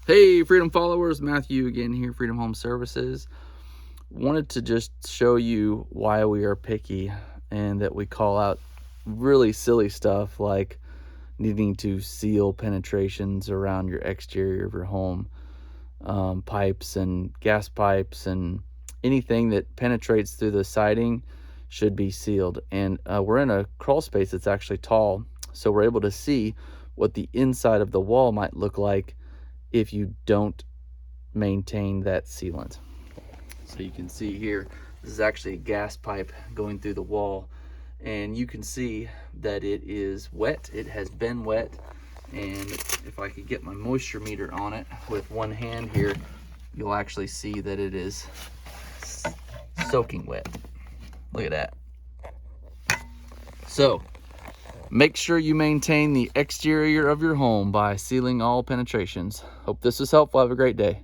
Hey, Freedom followers, Matthew again here, Freedom Home Services. Wanted to just show you why we are picky and that we call out really silly stuff like needing to seal penetrations around your exterior of your home, pipes and gas pipes and anything that penetrates through the siding should be sealed. And we're in a crawl space that's actually tall, so we're able to see what the inside of the wall might look like if you don't maintain that sealant. So you can see here, this is actually a gas pipe going through the wall, and you can see that it is wet. It has been wet, and if I could get my moisture meter on it with one hand here, you'll actually see that it is soaking wet. Look at that. So make sure you maintain the exterior of your home by sealing all penetrations. Hope this was helpful. Have a great day.